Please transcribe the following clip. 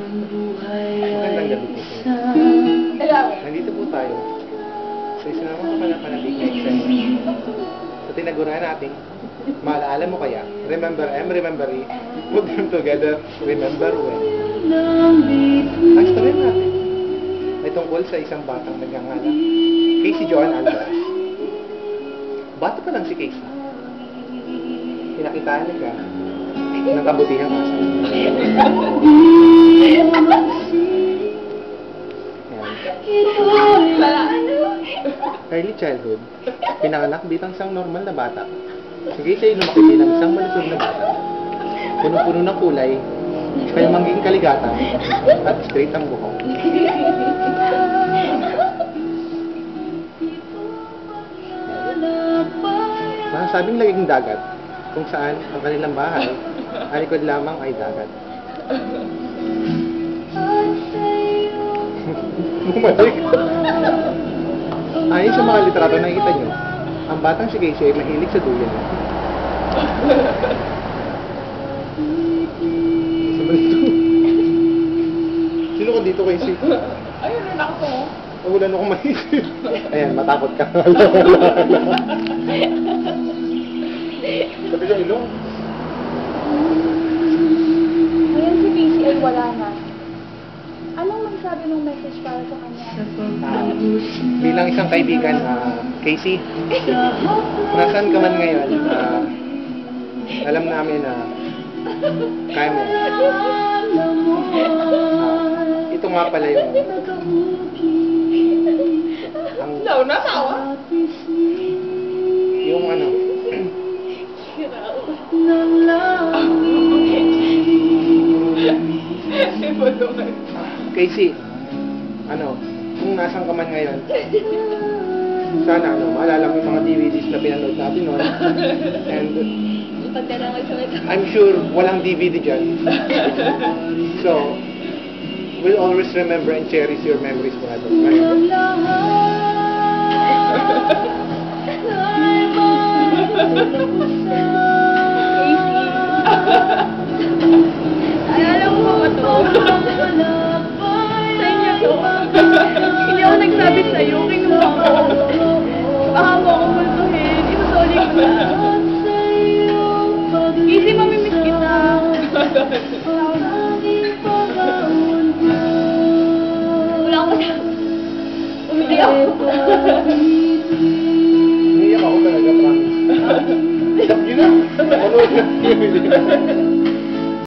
Magandang gabi po. Nandito po tayo sa isa naman kapanapanabik na exam. Sa tinagurian natin, maalaala mo kaya, remember M, remember E, put them together, remember when. Ang istorya natin ay tungkol sa isang batang nagngangalang Casey Joan Alvarez. Bata pa lang si Casey. Pinakitaan niya ng kabutihang asa. Early childhood, pinanganak bilang isang normal na bata. Sige siya ay lumaki bilang isang malusog na bata. Punong-puno ng kulay, kaya mangging kaligatan, at straight ang buhok. Masasabing laging dagat, kung saan ang kanilang bahay, ang likod lamang ay dagat. Bumalik. Ayon sa mga litrato na nakikita nyo, ang batang si Casey ay mahilig sa duyan. Sino ka dito, Casey? Ayun, anak ko. Wala na akong maisip. Ayan, matakot ka. Sabi sa ilong. Ngayon si Casey ay wala na. Anong magsabi ng message para sa kanya? Bilang isang kaibigan, Casey, nasaan ka man ngayon, alam namin na kaya mo. Ito nga pala yung Daw na tawa? yung ano Casey, kung nasan ka man ngayon, sana maalala mo yung mga DVDs na pinanood natin noon. And I'm sure walang DVD dyan. So, we'll always remember and cherish your memories po natin. Ay, alam mo ba ito? Sa inyo to. Hindi ako nagsabi sa'yo. Kinuha ko. Baka mo ako multuhin. Isusoli ko na. Easy, mamimiss kita. Wala ako na. Umiyak ako. Umiyak ako talaga, promise. Stop yun na. Manood na.